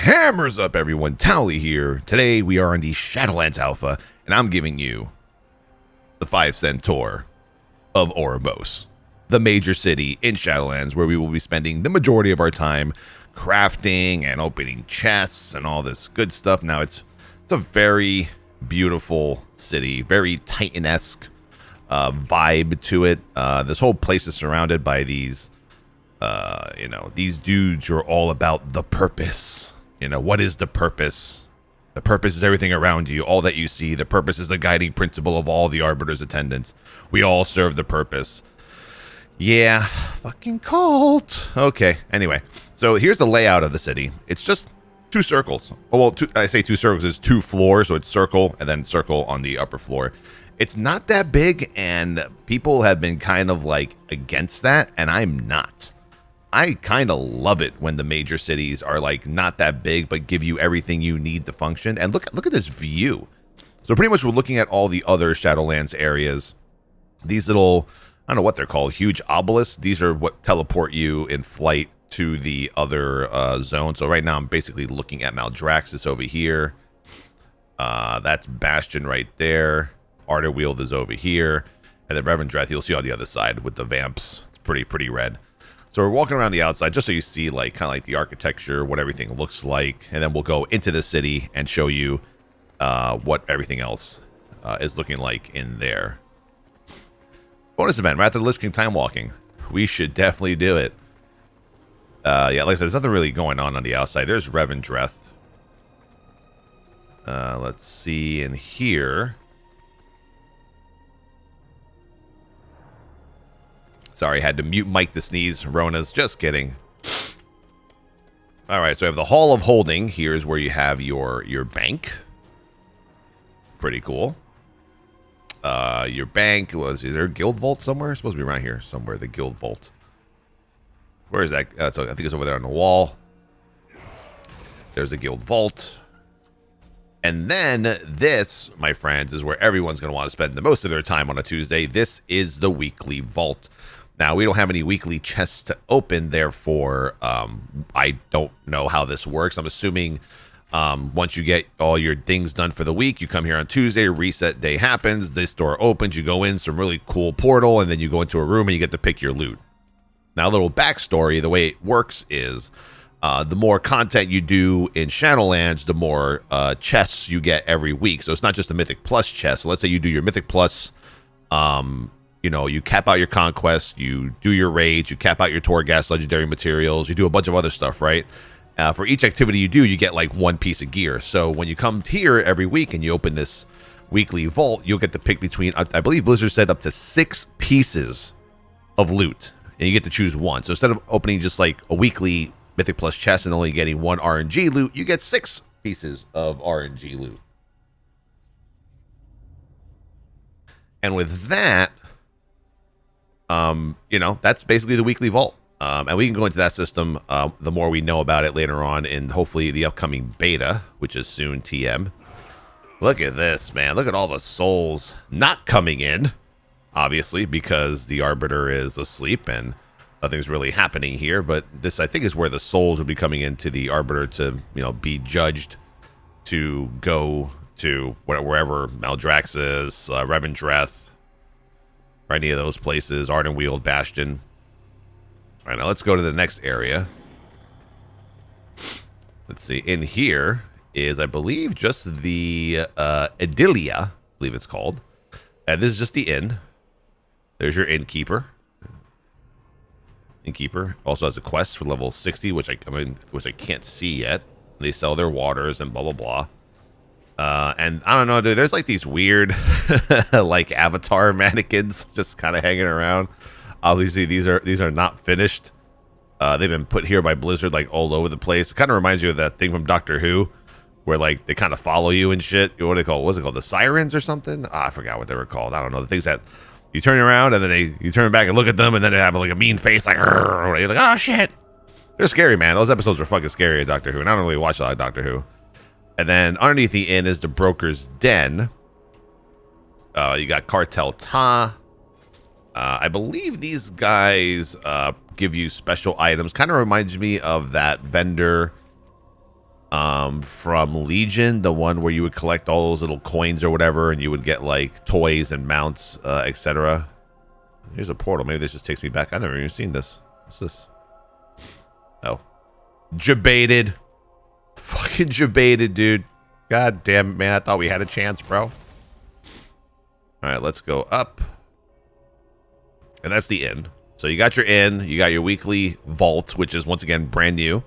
Hammers up, everyone. Towelliee here. Today we are on the Shadowlands Alpha, and I'm giving you the 5-cent tour of Oribos, the major city in Shadowlands, where we will be spending the majority of our time crafting and opening chests and all this good stuff. Now, it's a very beautiful city, very Titan-esque vibe to it. This whole place is surrounded by these, these dudes who are all about the purpose. What is the purpose? The purpose is everything around you, all that you see. The purpose is the guiding principle of all the Arbiter's attendants. We all serve the purpose. Yeah, fucking cult. Okay, anyway. So here's the layout of the city. It's just two circles. Well, I say two circles. It's 2 floors, so it's circle and then circle on the upper floor. It's not that big, and people have been kind of like against that, and I'm not. I kind of love it when the major cities are like not that big, but give you everything you need to function. And look at this view. So pretty much we're looking at all the other Shadowlands areas. These little, I don't know what they're called, huge obelisks. These are what teleport you in flight to the other zone. So right now I'm basically looking at Maldraxxus over here. That's Bastion right there. Arterweald is over here. And then Revendreth you'll see on the other side with the vamps. It's pretty red. So we're walking around the outside just so you see like kind of like the architecture, what everything looks like, and then we'll go into the city and show you what everything else is looking like in there. Bonus event, Wrath of the Lich King time walking. We should definitely do it. Yeah, like I said, there's nothing really going on the outside. There's Revendreth. Let's see in here. Sorry, had to mute mic to sneeze. Rona's just kidding. All right, so we have the Hall of Holding. Here's where you have your bank. Pretty cool. Your bank was, is there a guild vault somewhere? It's supposed to be around here somewhere, the guild vault. Where is that? So I think it's over there on the wall. There's a guild vault. And then this, my friends, is where everyone's going to want to spend the most of their time on a Tuesday. This is the weekly vault. Now, we don't have any weekly chests to open, therefore, I don't know how this works. I'm assuming once you get all your things done for the week, you come here on Tuesday, reset day happens, this door opens, you go in, some really cool portal, and then you go into a room and you get to pick your loot. Now, a little backstory, the way it works is the more content you do in Shadowlands, the more chests you get every week. So it's not just a Mythic Plus chest. So let's say you do your Mythic Plus, you cap out your conquest, you do your raids, you cap out your Torghast legendary materials, you do a bunch of other stuff, right? For each activity you do, you get like 1 piece of gear. So when you come here every week and you open this weekly vault, you'll get to pick between, I believe Blizzard said up to 6 pieces of loot, and you get to choose one. So instead of opening just like a weekly Mythic Plus chest and only getting 1 RNG loot, you get 6 pieces of RNG loot. And with that, that's basically the weekly vault. And we can go into that system the more we know about it later on in hopefully the upcoming beta, which is soon TM. Look at this, man. Look at all the souls not coming in, obviously, because the Arbiter is asleep and nothing's really happening here. But this, I think, is where the souls will be coming into the Arbiter to, be judged to go to wherever Maldraxxus, Revendreth, or any of those places, Arterweald, Bastion. All right, now let's go to the next area. Let's see. In here is, I believe, just the Idylia, I believe it's called. And this is just the inn. There's your innkeeper. Innkeeper also has a quest for level 60, which I can't see yet. They sell their waters and blah blah blah. And I don't know, dude. There's like these weird, like avatar mannequins just kind of hanging around. Obviously, these are not finished. They've been put here by Blizzard like all over the place. It kind of reminds you of that thing from Doctor Who, where like they kind of follow you and shit. What do they call? What's it called? The sirens or something? I forgot what they were called. I don't know. The things that you turn around and then you turn back and look at them and then they have like a mean face, like you're like, oh shit. They're scary, man. Those episodes were fucking scary at Doctor Who, and I don't really watch a lot of Doctor Who. And then underneath the inn is the Broker's Den. You got Cartel Ta. I believe these guys give you special items. Kind of reminds me of that vendor from Legion, the one where you would collect all those little coins or whatever, and you would get like toys and mounts, etc. Here's a portal. Maybe this just takes me back. I've never even seen this. What's this? Oh. Jebaited. Fucking jebaited, dude. God damn it, man. I thought we had a chance, bro. Alright, let's go up. And that's the inn. So you got your inn. You got your weekly vault, which is, once again, brand new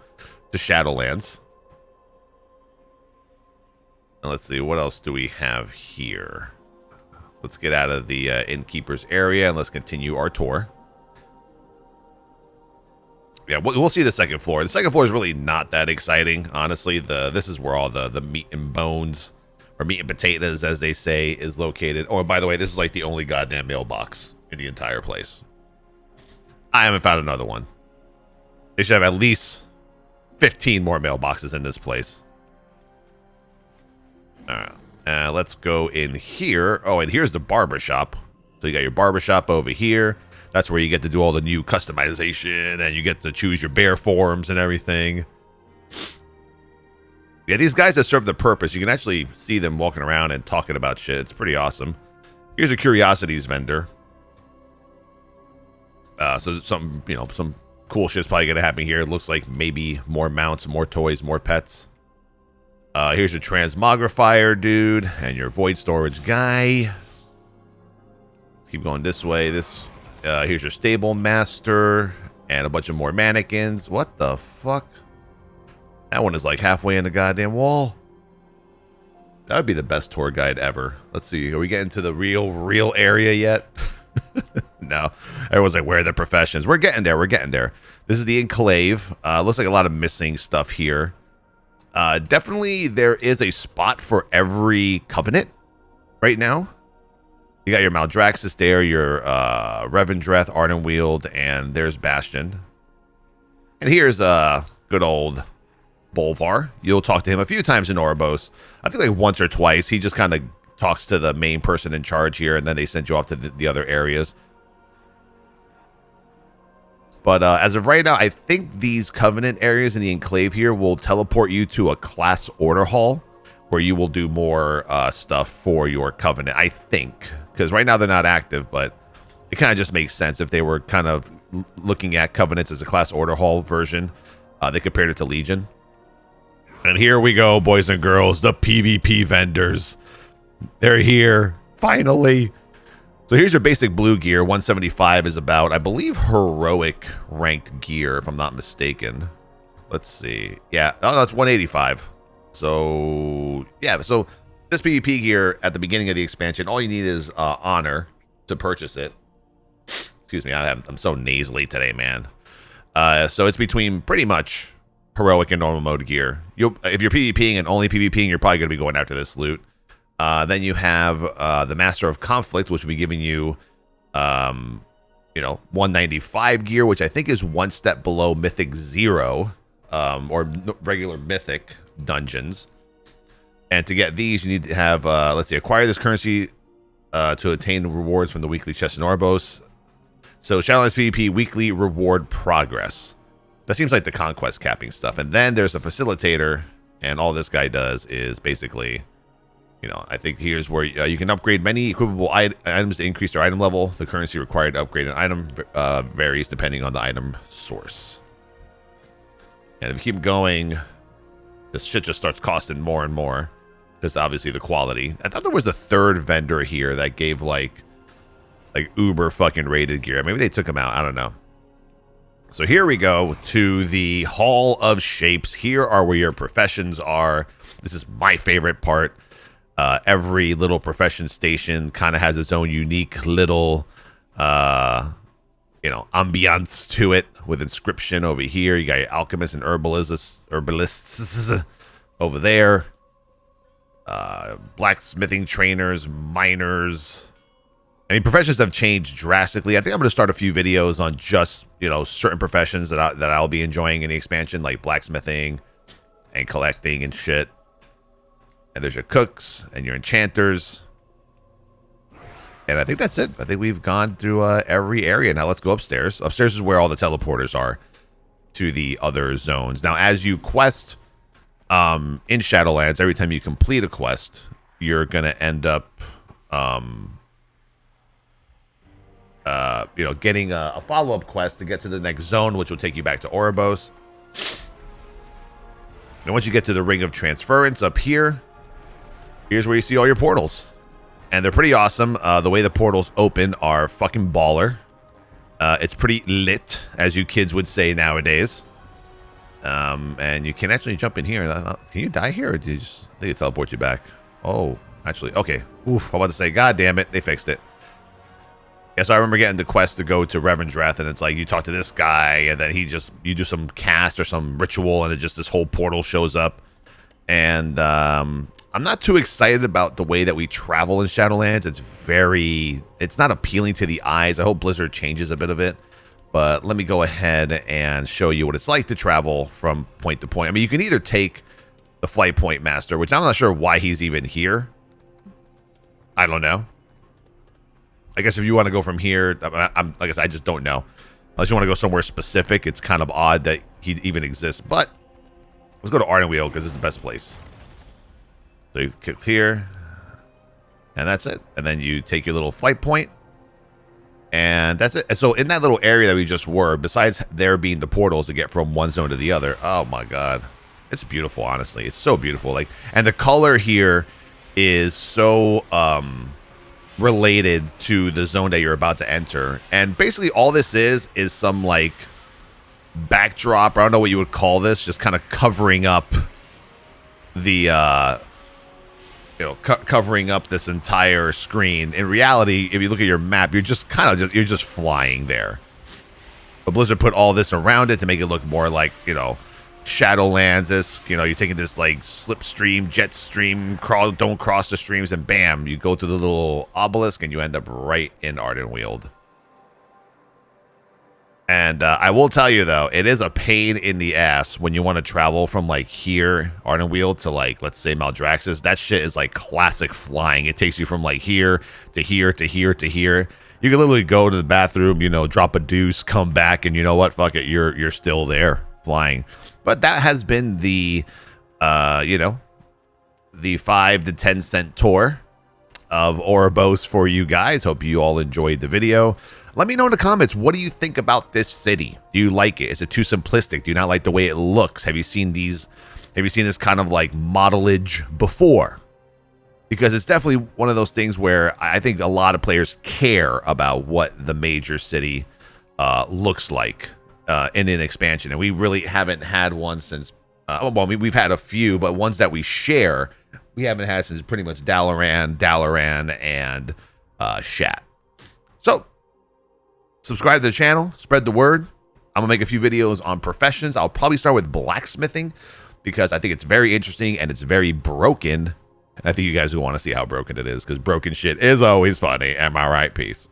to Shadowlands. And let's see, what else do we have here? Let's get out of the innkeeper's area and let's continue our tour. Yeah, we'll see the second floor. The second floor is really not that exciting, honestly. This is where all the meat and bones, or meat and potatoes, as they say, is located. Oh, and by the way, this is like the only goddamn mailbox in the entire place. I haven't found another one. They should have at least 15 more mailboxes in this place. All right, let's go in here. Oh, and here's the barbershop. So you got your barbershop over here. That's where you get to do all the new customization, and you get to choose your bear forms and everything. Yeah, these guys that serve the purpose, you can actually see them walking around and talking about shit. It's pretty awesome. Here's a curiosities vendor. So some cool shit's probably gonna happen here. It looks like maybe more mounts, more toys, more pets. Here's your transmogrifier dude and your void storage guy. Let's keep going this way. Here's your stable master and a bunch of more mannequins. What the fuck? That one is like halfway in the goddamn wall. That would be the best tour guide ever. Let's see. Are we getting to the real area yet? No. Everyone's like, where are the professions? We're getting there. We're getting there. This is the Enclave. Looks like a lot of missing stuff here. Definitely there is a spot for every covenant right now. You got your Maldraxxus there, your Revendreth, Ardenweald, and there's Bastion. And here's good old Bolvar. You'll talk to him a few times in Oribos. I think like once or twice. He just kind of talks to the main person in charge here, and then they send you off to the other areas. But as of right now, I think these Covenant areas in the Enclave here will teleport you to a class order hall where you will do more stuff for your Covenant, I think. Because right now they're not active, but it kind of just makes sense if they were kind of looking at Covenants as a class order hall version. They compared it to Legion. And here we go, boys and girls, the PvP vendors. They're here, finally. So here's your basic blue gear. 175 is about, I believe, heroic ranked gear, if I'm not mistaken. Let's see. Yeah, oh, no, it's 185. So, yeah, so this PvP gear at the beginning of the expansion, all you need is honor to purchase it. Excuse me, I'm so nasally today, man. So it's between pretty much heroic and normal mode gear. If you're PvPing and only PvPing, you're probably going to be going after this loot. Then you have the Master of Conflict, which will be giving you, 195 gear, which I think is one step below Mythic 0, or regular Mythic dungeons. And to get these, you need to have, let's see, acquire this currency to attain rewards from the weekly chest in Oribos. So Shadowlands PvP weekly reward progress. That seems like the conquest capping stuff. And then there's a facilitator, and all this guy does is basically, I think here's where you can upgrade many equipable items to increase their item level. The currency required to upgrade an item varies depending on the item source. And if you keep going, this shit just starts costing more and more. Just obviously the quality. I thought there was the third vendor here that gave like uber fucking rated gear. Maybe they took him out. I don't know. So here we go to the Hall of Shapes. Here are where your professions are. This is my favorite part. Every little profession station kind of has its own unique little, ambiance to it with inscription over here. You got your alchemists and herbalists over there. Blacksmithing trainers, miners. I mean, professions have changed drastically. I think I'm going to start a few videos on just, certain professions that I'll be enjoying in the expansion, like blacksmithing and collecting and shit. And there's your cooks and your enchanters. And I think that's it. I think we've gone through every area. Now let's go upstairs. Upstairs is where all the teleporters are to the other zones. Now, as you quest, in Shadowlands, every time you complete a quest, you're gonna end up getting a follow-up quest to get to the next zone, which will take you back to Oribos. And once you get to the Ring of Transference up here, here's where you see all your portals. And they're pretty awesome. The way the portals open are fucking baller. It's pretty lit, as you kids would say nowadays. And you can actually jump in here. Can you die here, or do you just they teleport you back? Oh, actually, okay. Oof, I'm about to say, God damn it, they fixed it. Yeah, so I remember getting the quest to go to Revendreth, and it's like you talk to this guy, and then you do some cast or some ritual, and it just this whole portal shows up. And I'm not too excited about the way that we travel in Shadowlands. It's not appealing to the eyes. I hope Blizzard changes a bit of it. But let me go ahead and show you what it's like to travel from point to point. I mean, you can either take the Flight Point Master, which I'm not sure why he's even here. I don't know. I guess if you want to go from here, like I said, I just don't know. Unless you want to go somewhere specific, it's kind of odd that he even exists. But let's go to Ardenweald because it's the best place. So you click here, and that's it. And then you take your little flight point, and that's it. So in that little area that we just were, besides there being the portals to get from one zone to the other, oh my god, it's beautiful. Honestly, it's so beautiful. Like, and the color here is so related to the zone that you're about to enter. And basically all this is some like backdrop, or I don't know what you would call this, just kind of covering up the covering up this entire screen. In reality, if you look at your map, you're just flying there. But Blizzard put all this around it to make it look more like, Shadowlands-esque. You're taking this like slipstream, jet stream, don't cross the streams, and bam, you go through the little obelisk and you end up right in Ardenweald. And I will tell you though, it is a pain in the ass when you want to travel from like here, Ardenweald, to like, let's say Maldraxxus. That shit is like classic flying. It takes you from like here to here to here to here. You can literally go to the bathroom, drop a deuce, come back, and you know what? Fuck it, you're still there flying. But that has been the, the 5 to 10 cent tour of Oribos for you guys. Hope you all enjoyed the video. Let me know in the comments, what do you think about this city? Do you like it? Is it too simplistic? Do you not like the way it looks? Have you seen these? Have you seen this kind of like modelage before? Because it's definitely one of those things where I think a lot of players care about what the major city looks like in an expansion. And we really haven't had one since, we've had a few, but ones that we share, we haven't had since pretty much Dalaran, and Shat. So, subscribe to the channel, spread the word. I'm gonna make a few videos on professions. I'll probably start with blacksmithing because I think it's very interesting and it's very broken. And I think you guys will want to see how broken it is, because broken shit is always funny. Am I right? Peace.